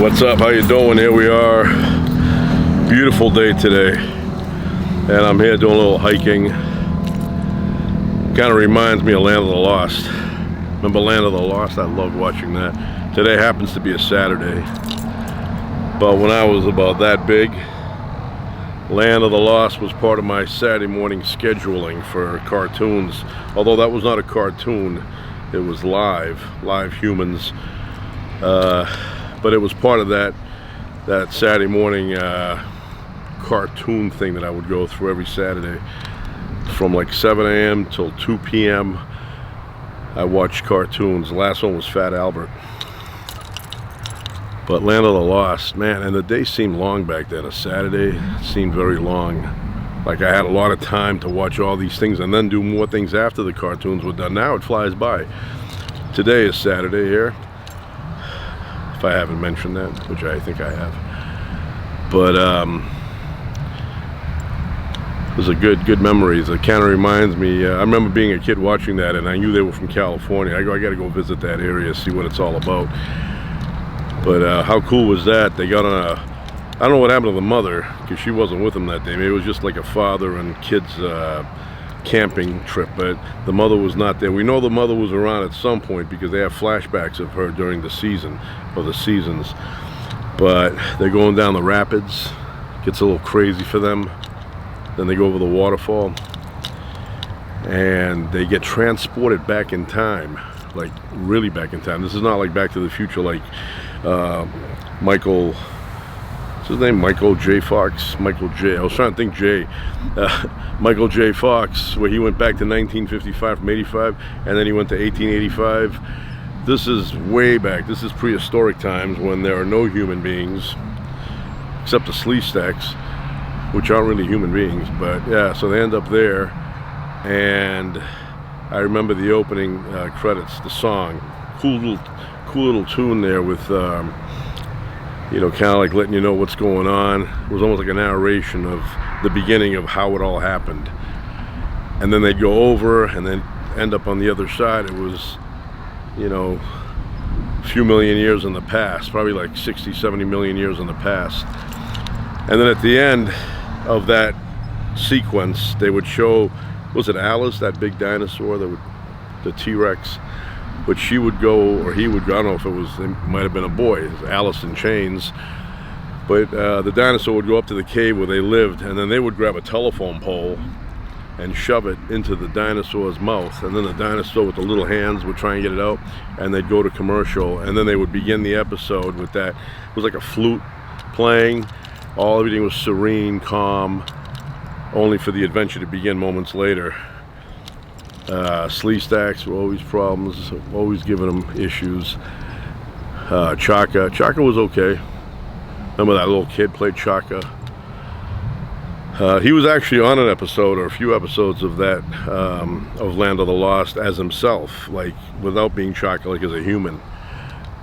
What's up? How you doing? Here we are. Beautiful day today, and I'm here doing a little hiking. Kind of reminds me of Land of the Lost. Remember Land of the Lost? I loved watching that. Today happens to be a Saturday, but when I was about that big, Land of the Lost was part of my Saturday morning scheduling for cartoons. Although that was not a cartoon, it was live humans. But it was part of that Saturday morning cartoon thing that I would go through every Saturday. From like 7 a.m. till 2 p.m. I watched cartoons. The last one was Fat Albert. But Land of the Lost, man, and the day seemed long back then. A Saturday seemed very long. Like I had a lot of time to watch all these things and then do more things after the cartoons were done. Now it flies by. Today is Saturday here. If I haven't mentioned that, which I think I have. But those are good memories. It kind of reminds me, I remember being a kid watching that, and I knew they were from California. I got to go visit that area, see what it's all about. But how cool was that? They got on a, I don't know what happened to the mother, because she wasn't with them that day. Maybe it was just like a father and kids camping trip, but the mother was not there. We know the mother was around at some point because they have flashbacks of her during the season, or the seasons. But they're going down the rapids. Gets a little crazy for them. Then they go over the waterfall, and they get transported back in time, like really back in time. This is not like Back to the Future, like Michael, what's his name? Michael J. Fox. Michael J. I was trying to think J. Michael J. Fox, where he went back to 1955 from 85, and then he went to 1885. This is way back. This is prehistoric times when there are no human beings except the Sleestaks, which aren't really human beings. But yeah, so they end up there, and I remember the opening credits, the song, cool little tune there with you know, kind of like letting you know what's going on. It was almost like a narration of the beginning of how it all happened, and then they'd go over and then end up on the other side. It was, you know, a few million years in the past, probably like 60-70 million years in the past. And then at the end of that sequence, they would show, was it Alice, that big dinosaur that would, the T-Rex, but she would go, or he would go, I don't know if it was, it might have been a boy, it was Alice in Chains, but the dinosaur would go up to the cave where they lived, and then they would grab a telephone pole and shove it into the dinosaur's mouth, and then the dinosaur with the little hands would try and get it out, and they'd go to commercial, and then they would begin the episode with that. It was like a flute playing. Everything was serene, calm, only for the adventure to begin moments later. Sleestaks were always problems, always giving them issues. Chaka was okay. Remember that little kid played Chaka? He was actually on an episode, or a few episodes of that, of Land of the Lost as himself, like without being Chaka, like as a human.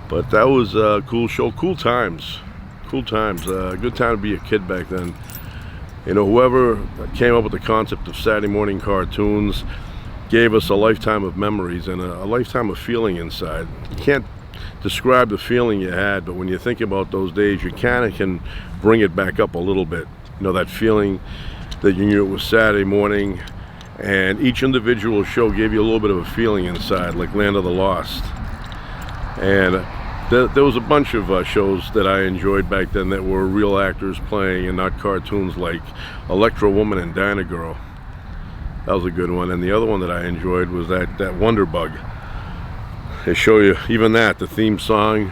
But that was a cool show, cool times. Good time to be a kid back then. You know, whoever came up with the concept of Saturday morning cartoons gave us a lifetime of memories and a lifetime of feeling inside. You can't describe the feeling you had, but when you think about those days, you kind of can bring it back up a little bit. You know, that feeling that you knew it was Saturday morning, and each individual show gave you a little bit of a feeling inside, like Land of the Lost. And there was a bunch of shows that I enjoyed back then that were real actors playing and not cartoons, like Electro Woman and Dyna Girl. That was a good one. And the other one that I enjoyed was that Wonder Bug. They show you, even that, the theme song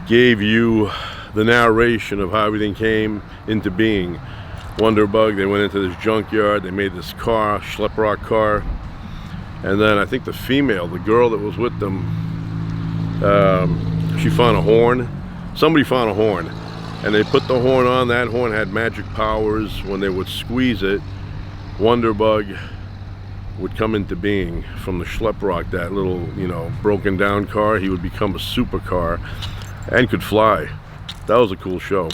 gave you the narration of how everything came into being. Wonder Bug, they went into this junkyard, they made this car, Schleprock car, and then I think the female, the girl that was with them, she found a horn. Somebody found a horn, and they put the horn on. That horn had magic powers. When they would squeeze it, Wonder Bug would come into being from the Schleprock, that little, you know, broken down car. He would become a supercar and could fly. That was a cool show.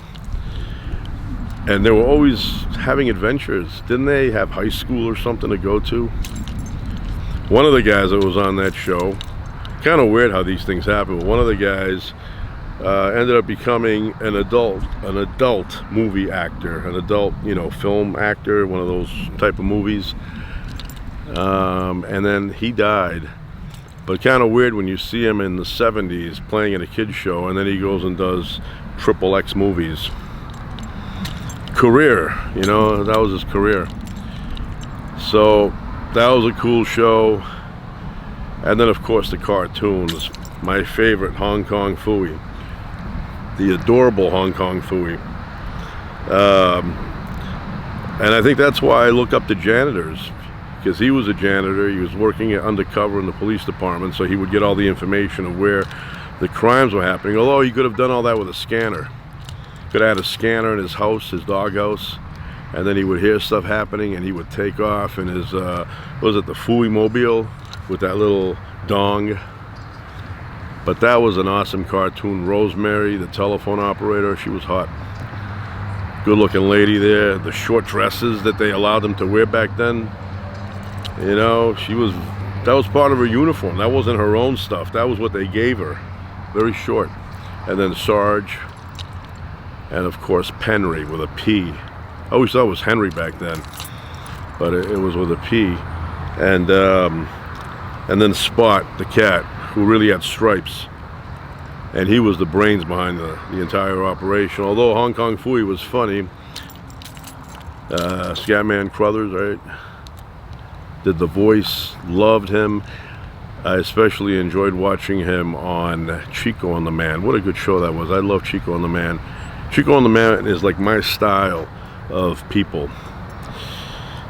And they were always having adventures. Didn't they have high school or something to go to? One of the guys that was on that show, kind of weird how these things happen, but one of the guys ended up becoming an adult movie actor, an adult, film actor, one of those type of movies. And then he died. But kind of weird when you see him in the 70s playing in a kid's show, and then he goes and does XXX movies. Career, that was his career. So that was a cool show. And then, of course, the cartoons. My favorite, Hong Kong Phooey. The adorable Hong Kong Phooey. And I think that's why I look up to janitors, because he was a janitor. He was working undercover in the police department, so he would get all the information of where the crimes were happening, although he could have done all that with a scanner. Could have had a scanner in his house, his doghouse, and then he would hear stuff happening and he would take off in his, the Phooey mobile with that little dong. But that was an awesome cartoon. Rosemary, the telephone operator, she was hot. Good looking lady there. The short dresses that they allowed them to wear back then, that was part of her uniform. That wasn't her own stuff. That was what they gave her. Very short. And then Sarge. And of course Penry with a P. I always thought it was Henry back then, but it was with a P. And then Spot, the cat, who really had stripes. And he was the brains behind the entire operation. Although Hong Kong Phooey was funny. Scatman Crothers, right? Did the voice, loved him. I especially enjoyed watching him on Chico and the Man. What a good show that was. I love Chico and the Man. Chico and the Man is like my style of people.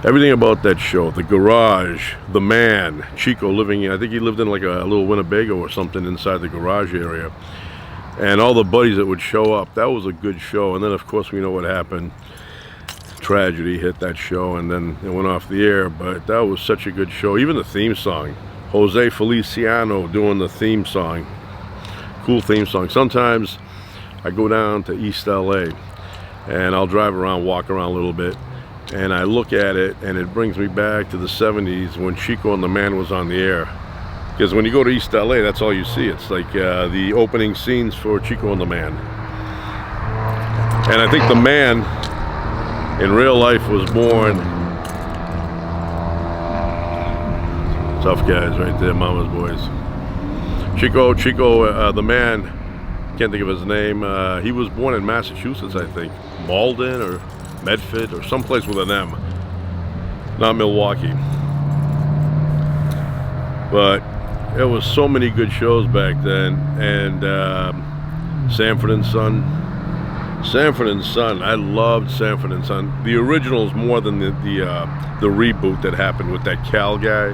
Everything about that show, the garage, the man, Chico living in, I think he lived in like a little Winnebago or something inside the garage area. And all the buddies that would show up, that was a good show. And then of course we know what happened. Tragedy hit that show and then it went off the air, but that was such a good show. Even the theme song, Jose Feliciano doing the theme song. Cool theme song. Sometimes I go down to East LA and I'll drive around, walk around a little bit, and I look at it and it brings me back to the 70s when Chico and the Man was on the air. Because when you go to East LA, that's all you see. It's like the opening scenes for Chico and the Man. And I think the Man in real life was born. Tough guys right there, Mama's boys. Chico, the Man, can't think of his name. He was born in Massachusetts, I think. Malden or Medford or someplace with an M. Not Milwaukee. But there was so many good shows back then. And Sanford and Son. Sanford and Son, I loved Sanford and Son. The originals more than the reboot that happened with that Cal guy.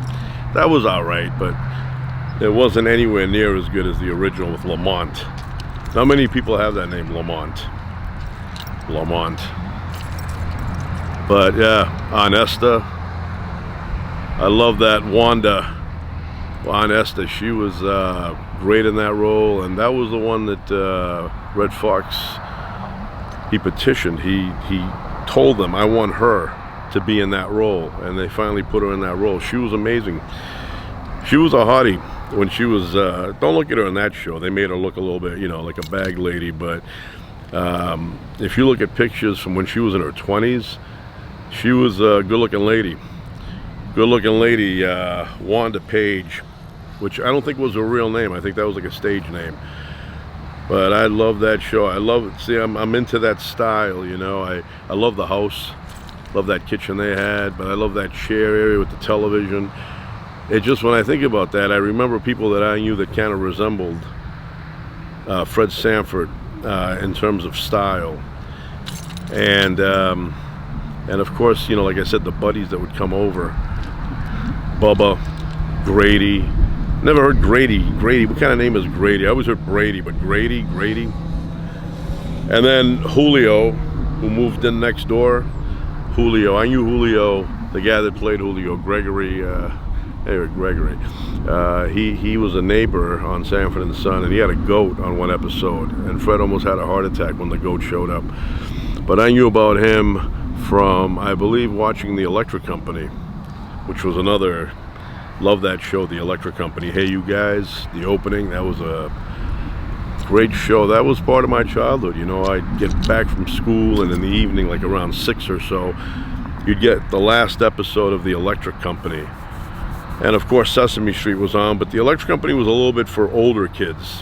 That was alright, but it wasn't anywhere near as good as the original with Lamont. Not many people have that name, Lamont. But yeah, Aunt Esther. I love that Wanda. Aunt Esther, she was great in that role, and that was the one that Red Fox, he petitioned. He told them, I want her to be in that role, and they finally put her in that role. She was amazing. She was a hottie when she was, don't look at her in that show. They made her look a little bit, like a bag lady, but if you look at pictures from when she was in her 20s, she was a good-looking lady. Good-looking lady, Wanda Page, which I don't think was her real name. I think that was like a stage name. But I love that show. I love it. See, I'm into that style, I love the house. Love that kitchen they had, but I love that chair area with the television. It just, when I think about that, I remember people that I knew that kind of resembled Fred Sanford in terms of style. And of course, like I said, the buddies that would come over. Bubba, Grady. Never heard Grady. Grady, what kind of name is Grady? I always heard Brady, but Grady. And then Julio, who moved in next door. Julio, I knew Julio, the guy that played Julio, Gregory. He was a neighbor on Sanford and Son, and he had a goat on one episode, and Fred almost had a heart attack when the goat showed up. But I knew about him from, I believe, watching The Electric Company, which was another, love that show, The Electric Company. Hey You Guys, the opening, that was a great show. That was part of my childhood. You know, I'd get back from school, and in the evening, like around 6 or so, you'd get the last episode of The Electric Company. And of course Sesame Street was on, but The Electric Company was a little bit for older kids.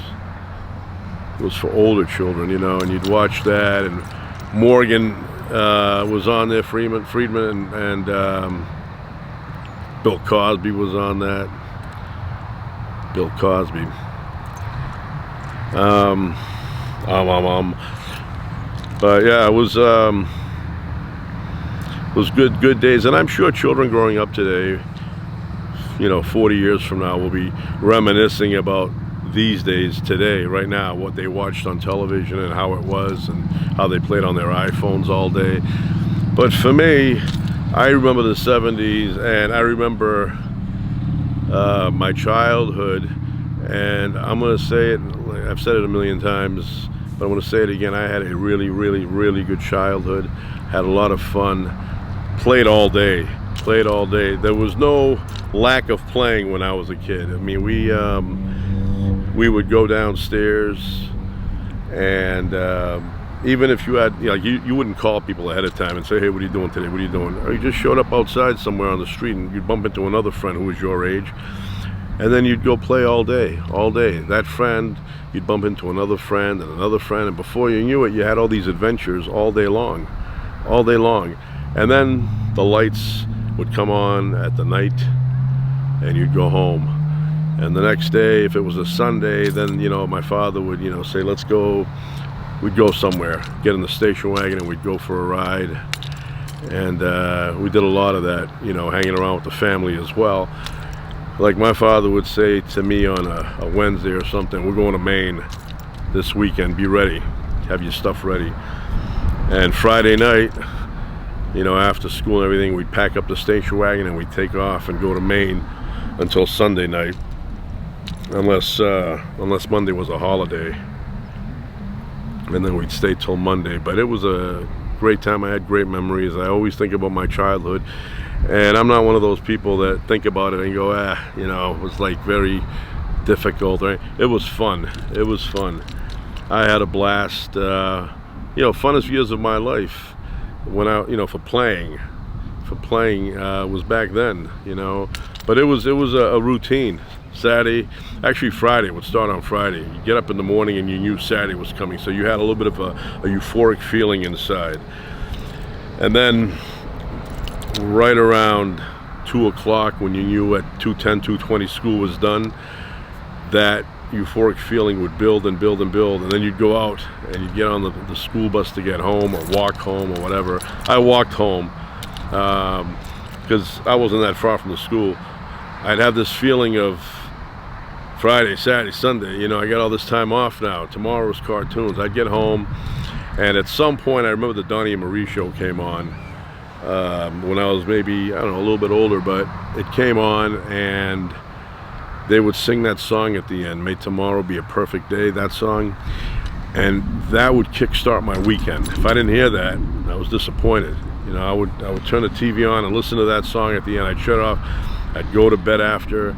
It was for older children, you know, and you'd watch that, and Morgan was on there, Friedman, and Bill Cosby was on that. Bill Cosby. But yeah, it was good days, and I'm sure children growing up today, you know, 40 years from now, will be reminiscing about these days today, right now, what they watched on television and how it was and how they played on their iPhones all day. But for me, I remember the 70s, and I remember my childhood, and I'm going to say it, I've said it a million times, but I'm going to say it again. I had a really, really, really good childhood, had a lot of fun, played all day. There was no lack of playing when I was a kid. I mean, we would go downstairs, and even if you had, you know, you wouldn't call people ahead of time and say, hey, what are you doing today? What are you doing? Or you just showed up outside somewhere on the street, and you'd bump into another friend who was your age, and then you'd go play all day. That friend, you'd bump into another friend and another friend, and before you knew it, you had all these adventures all day long. And then the lights would come on at the night, and you'd go home. And the next day, if it was a Sunday, then, you know, my father would, you know, say, let's go. We'd go somewhere, get in the station wagon, and we'd go for a ride. And we did a lot of that, you know, hanging around with the family as well. Like my father would say to me on a Wednesday or something, we're going to Maine this weekend, be ready, have your stuff ready. And Friday night, you know, after school and everything, we'd pack up the station wagon and we'd take off and go to Maine until Sunday night, unless Monday was a holiday, and then we'd stay till Monday. But it was a great time. I had great memories. I always think about my childhood, and I'm not one of those people that think about it and go, you know, it was like very difficult. It was fun. I had a blast. You know, funnest years of my life when I, you know, for playing was back then, you know. But it was a routine. Saturday, actually Friday, would start on Friday. You get up in the morning and you knew Saturday was coming, so you had a little bit of a euphoric feeling inside. And then right around 2 o'clock, when you knew at 2:10, 2:20 school was done, that euphoric feeling would build and build and build, and then you'd go out and you'd get on the school bus to get home, or walk home, or whatever. I walked home because I wasn't that far from the school. I'd have this feeling of Friday, Saturday, Sunday, you know, I got all this time off now. Tomorrow's cartoons. I'd get home, and at some point, I remember the Donnie and Marie show came on when I was maybe, I don't know, a little bit older, but it came on, and they would sing that song at the end, May Tomorrow Be a Perfect Day, that song, and that would kickstart my weekend. If I didn't hear that, I was disappointed. You know, I would turn the TV on and listen to that song at the end. I'd shut off, I'd go to bed after,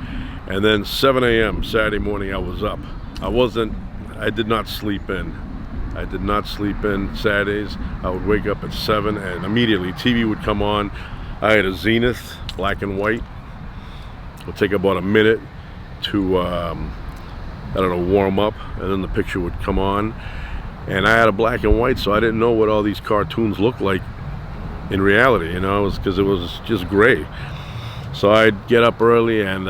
and then 7 a.m. Saturday morning I was up. I did not sleep in. Saturdays. I would wake up at 7, and immediately TV would come on. I had a Zenith, black and white. It would take about a minute to, warm up, and then the picture would come on. And I had a black and white, so I didn't know what all these cartoons looked like in reality, you know, because it was just gray. So I'd get up early, and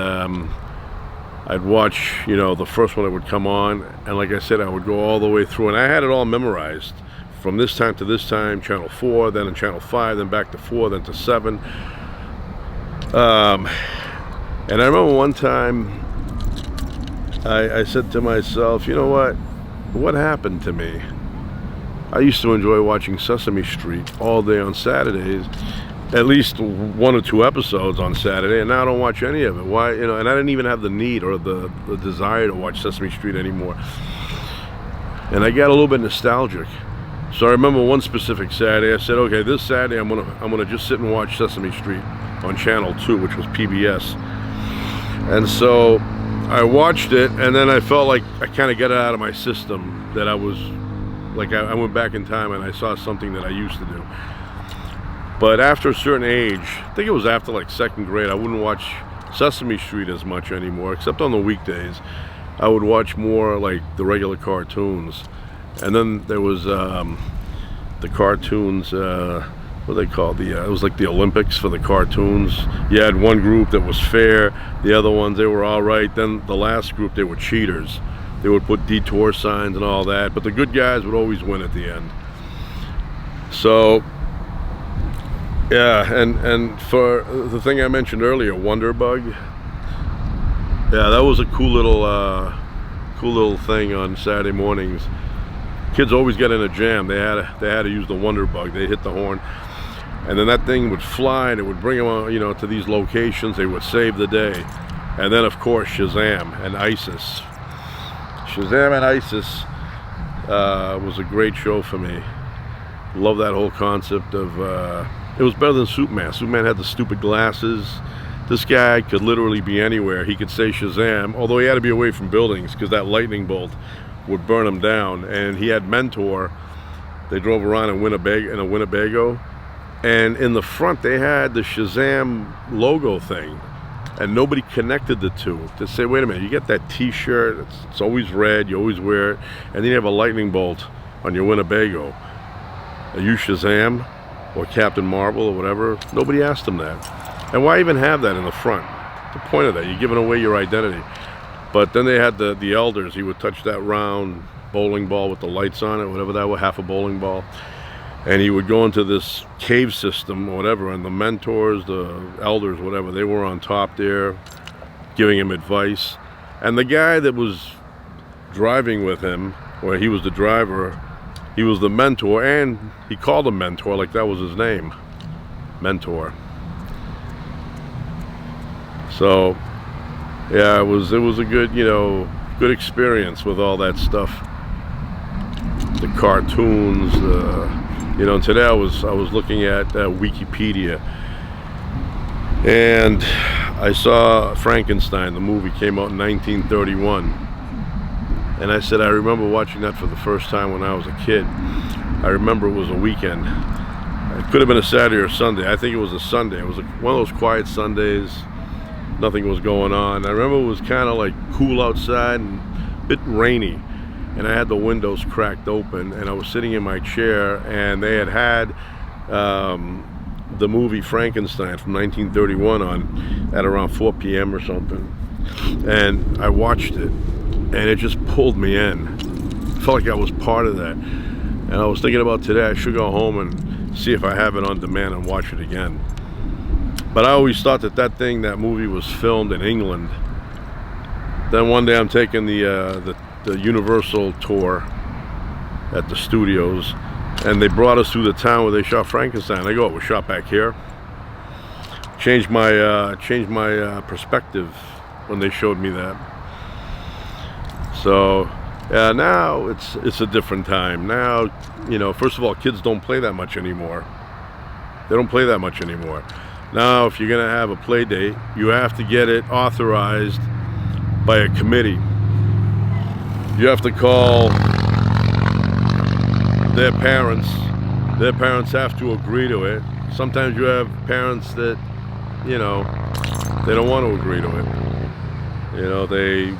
I'd watch, you know, the first one that would come on, and like I said, I would go all the way through, and I had it all memorized from this time to this time, channel 4, then in channel 5, then back to 4, then to 7. And I remember one time I said to myself, you know what happened to me? I used to enjoy watching Sesame Street all day on Saturdays, at least 1 or 2 episodes on Saturday, and now I don't watch any of it. Why? You know, and I didn't even have the need or the desire to watch Sesame Street anymore. And I got a little bit nostalgic. So I remember one specific Saturday, I said, okay, this Saturday I'm gonna just sit and watch Sesame Street on channel 2, which was PBS. And so I watched it, and then I felt like I kind of got it out of my system, that I was like, I went back in time and I saw something that I used to do. But after a certain age, I think it was after like 2nd grade, I wouldn't watch Sesame Street as much anymore, except on the weekdays. I would watch more like the regular cartoons. And then there was the cartoons, what are they called? It was like the Olympics for the cartoons. You had one group that was fair, the other ones, they were all right. Then the last group, they were cheaters. They would put detour signs and all that, but the good guys would always win at the end. So, yeah, and for the thing I mentioned earlier, Wonder Bug, yeah, that was a cool little thing on Saturday mornings. Kids always get in a jam. They had to use the Wonder Bug. They hit the horn, and then that thing would fly, and it would bring them on, you know, to these locations. They would save the day. And then, of course, Shazam and ISIS. Shazam and ISIS was a great show for me. Love that whole concept of, it was better than Superman. Superman had the stupid glasses. This guy could literally be anywhere. He could say Shazam, although he had to be away from buildings because that lightning bolt would burn him down. And he had Mentor. They drove around in a Winnebago. And in the front, they had the Shazam logo thing. And nobody connected the two to say, wait a minute, you get that t-shirt, it's always red, you always wear it, and then you have a lightning bolt on your Winnebago. Are you Shazam or Captain Marvel or whatever? Nobody asked them that. And why even have that in the front? The point of that, you're giving away your identity. But then they had the elders. He would touch that round bowling ball with the lights on it, whatever that was, half a bowling ball. And he would go into this cave system or whatever, and the mentors, the elders, whatever, they were on top there giving him advice. And the guy that was driving with him, or he was the driver, he was the mentor, and he called him Mentor like that was his name, Mentor. So yeah, it was a good, you know, good experience with all that stuff. The cartoons, you know, today I was looking at Wikipedia, and I saw Frankenstein. The movie came out in 1931, and I said I remember watching that for the first time when I was a kid. I remember it was a weekend. It could have been a Saturday or Sunday. I think it was a Sunday. It was one of those quiet Sundays. Nothing was going on. I remember it was kind of like cool outside and a bit rainy. And I had the windows cracked open, and I was sitting in my chair, and they had the movie Frankenstein from 1931 on at around 4 p.m. or something. And I watched it, and it just pulled me in. I felt like I was part of that. And I was thinking about today, I should go home and see if I have it on demand and watch it again. But I always thought that movie was filmed in England. Then one day I'm taking the Universal tour at the studios, and they brought us through the town where they shot Frankenstein. I go, it was shot back here. Changed my perspective when they showed me that. So yeah, now it's a different time. Now, you know, first of all, kids don't play that much anymore. They don't play that much anymore. Now, if you're gonna have a play date, you have to get it authorized by a committee. You have to call their parents. Their parents have to agree to it. Sometimes you have parents that, you know, they don't want to agree to it. You know, they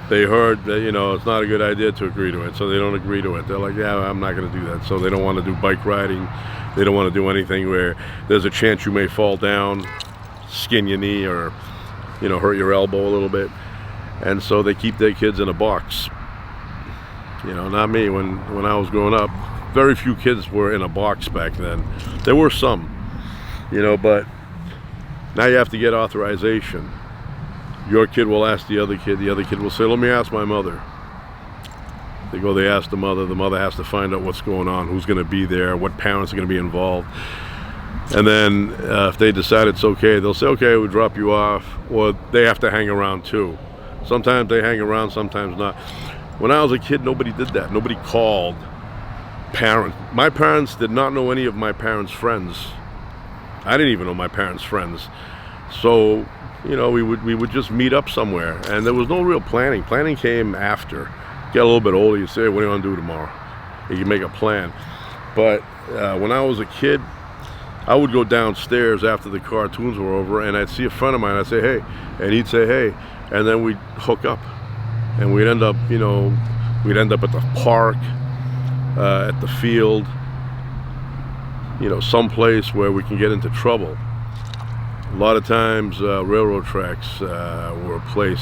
heard that, you know, it's not a good idea to agree to it, so they don't agree to it. They're like, yeah, I'm not going to do that. So they don't want to do bike riding. They don't want to do anything where there's a chance you may fall down, skin your knee, or, you know, hurt your elbow a little bit. And so they keep their kids in a box. You know, not me. When I was growing up, very few kids were in a box back then. There were some, you know, but now you have to get authorization. Your kid will ask the other kid will say, let me ask my mother. They go, they ask the mother has to find out what's going on, who's going to be there, what parents are going to be involved. And then if they decide it's okay, they'll say, okay, we'll drop you off, or they have to hang around too. Sometimes they hang around, sometimes not. When I was a kid, nobody did that. Nobody called parents. My parents did not know any of my parents' friends. I didn't even know my parents' friends. So you know, we would just meet up somewhere, and there was no real planning. Planning came after. Get a little bit older, you say, what do you want to do tomorrow? You can make a plan. But when I was a kid, I would go downstairs after the cartoons were over, and I'd see a friend of mine. I'd say, hey, and he'd say, hey, and then we'd hook up, and we'd end up, you know, we'd end up at the park, at the field, you know, someplace where we can get into trouble. A lot of times, railroad tracks were a place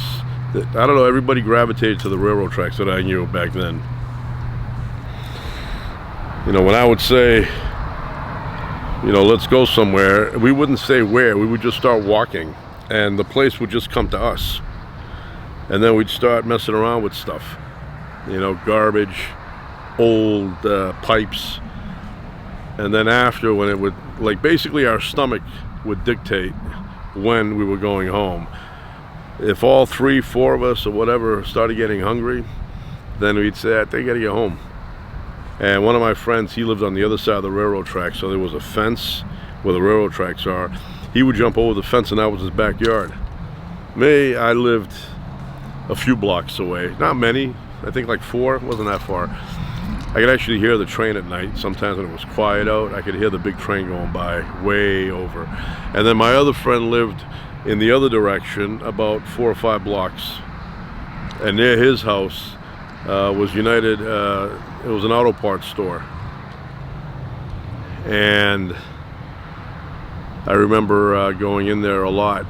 that, I don't know, everybody gravitated to the railroad tracks that I knew back then. You know, when I would say, you know, let's go somewhere, we wouldn't say where, we would just start walking, and the place would just come to us. And then we'd start messing around with stuff, you know, garbage, old pipes. And then after, when it would, like, basically our stomach would dictate when we were going home. If all 3, 4 of us or whatever started getting hungry, then we'd say, I think I gotta get home. And one of my friends, he lived on the other side of the railroad track, so there was a fence where the railroad tracks are. He would jump over the fence, and that was his backyard. Me, I lived a few blocks away, not many, I think like 4, it wasn't that far. I could actually hear the train at night. Sometimes when it was quiet out, I could hear the big train going by way over. And then my other friend lived in the other direction, about 4 or 5 blocks. And near his house was United, it was an auto parts store. And I remember going in there a lot,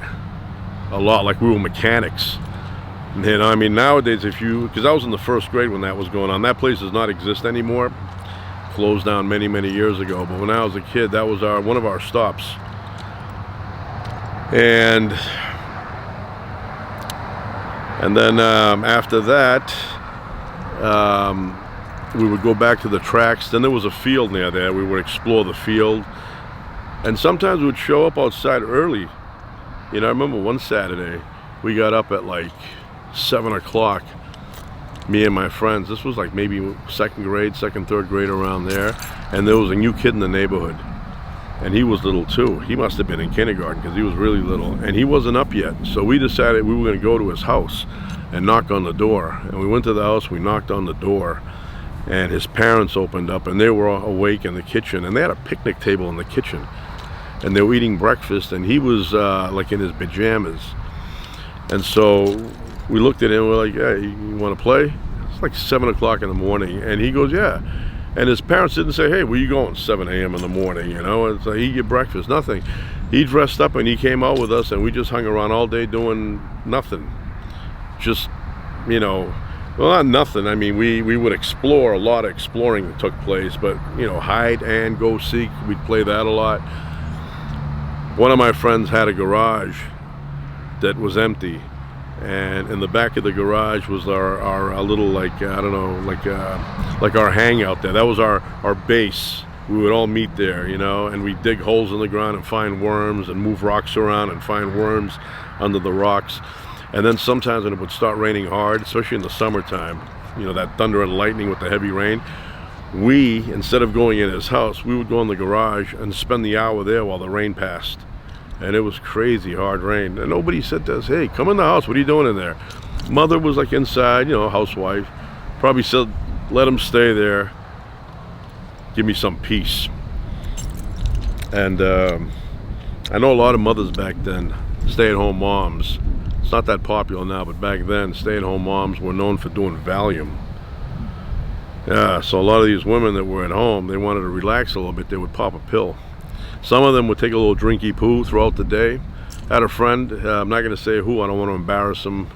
like we were mechanics. And I mean, nowadays, because I was in the 1st grade when that was going on, that place does not exist anymore. Closed down many, many years ago. But when I was a kid, that was one of our stops. And then after that, we would go back to the tracks. Then there was a field near there. We would explore the field. And sometimes we would show up outside early. You know, I remember one Saturday, we got up at like 7 o'clock, me and my friends. This was like maybe 2nd grade, 2nd, 3rd grade, around there. And there was a new kid in the neighborhood. And he was little too. He must have been in kindergarten because he was really little. And he wasn't up yet. So we decided we were going to go to his house and knock on the door. And we went to the house, we knocked on the door. And his parents opened up, and they were awake in the kitchen. And they had a picnic table in the kitchen. And they were eating breakfast, and he was like in his pajamas. And so we looked at him, we're like, hey, you want to play? It's like 7 o'clock in the morning. And he goes, yeah. And his parents didn't say, hey, where you going 7 a.m. in the morning, you know? It's like, eat your breakfast, nothing. He dressed up and he came out with us, and we just hung around all day doing nothing. Just, you know, well, not nothing. I mean, we would explore, a lot of exploring that took place, but, you know, hide and go seek, we'd play that a lot. One of my friends had a garage that was empty. And in the back of the garage was our little, like, I don't know, like our hangout there. That was our base. We would all meet there, you know, and we'd dig holes in the ground and find worms and move rocks around and find worms under the rocks. And then sometimes when it would start raining hard, especially in the summertime, you know, that thunder and lightning with the heavy rain, we, instead of going in his house, we would go in the garage and spend the hour there while the rain passed. And it was crazy hard rain. And nobody said to us, hey, come in the house, what are you doing in there? Mother was like inside, you know, housewife. Probably said, let him stay there. Give me some peace. And I know a lot of mothers back then, stay-at-home moms. It's not that popular now, but back then, stay-at-home moms were known for doing Valium. Yeah, so a lot of these women that were at home, they wanted to relax a little bit, they would pop a pill. Some of them would take a little drinky poo throughout the day. I had a friend, I'm not going to say who, I don't want to embarrass him.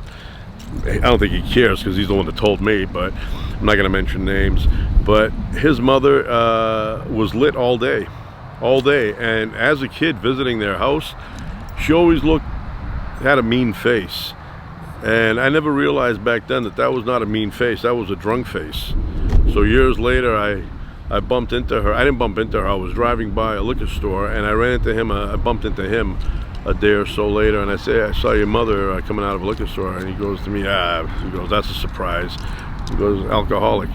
I don't think he cares because he's the one that told me, but I'm not going to mention names. But his mother was lit all day. And as a kid visiting their house, she always had a mean face. And I never realized back then that was not a mean face, that was a drunk face. So years later, I bumped into her. I didn't bump into her. I was driving by a liquor store, and I ran into him. I bumped into him a day or so later, and I say, I saw your mother coming out of a liquor store. And he goes to me, he goes, that's a surprise. He goes, alcoholic.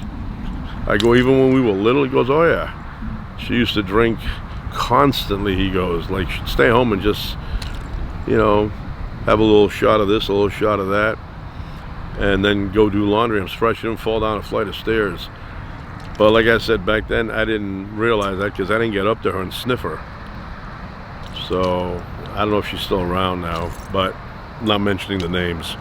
I go, even when we were little? He goes, oh yeah. She used to drink constantly, he goes. Like, she'd stay home and just, you know, have a little shot of this, a little shot of that, and then go do laundry. I'm surprised she didn't fall down a flight of stairs. But like I said, back then I didn't realize that because I didn't get up to her and sniff her. So I don't know if she's still around now, but I'm not mentioning the names.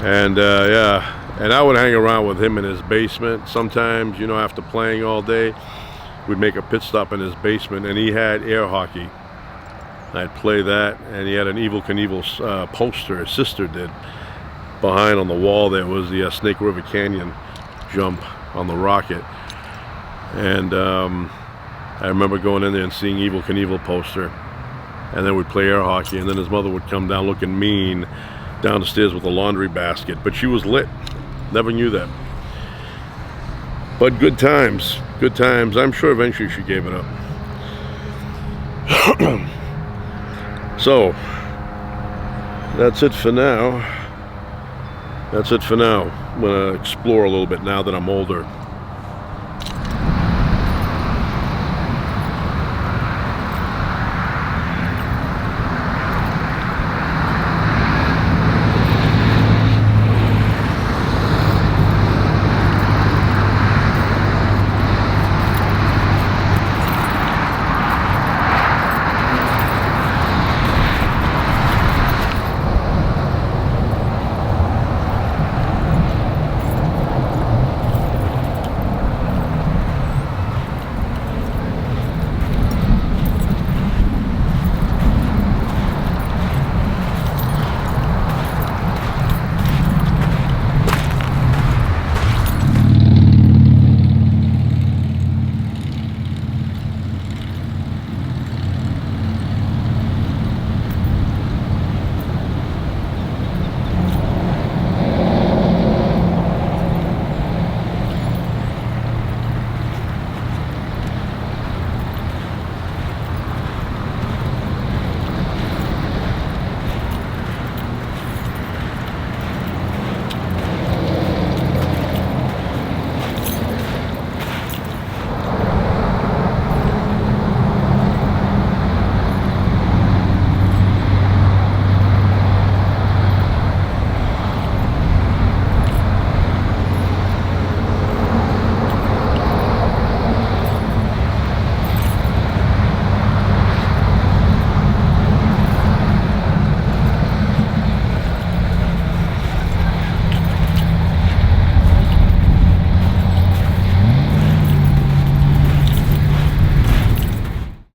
And yeah, and I would hang around with him in his basement. Sometimes, you know, after playing all day, we'd make a pit stop in his basement, and he had air hockey. I'd play that, and he had an Evel Knievel poster, his sister did. Behind on the wall there was the Snake River Canyon jump on the rocket. And I remember going in there and seeing Evel Knievel poster. And then we'd play air hockey, and then his mother would come down looking mean down the stairs with a laundry basket. But she was lit. Never knew that. But good times. Good times. I'm sure eventually she gave it up. So, that's it for now. That's it for now. I'm going to explore a little bit now that I'm older.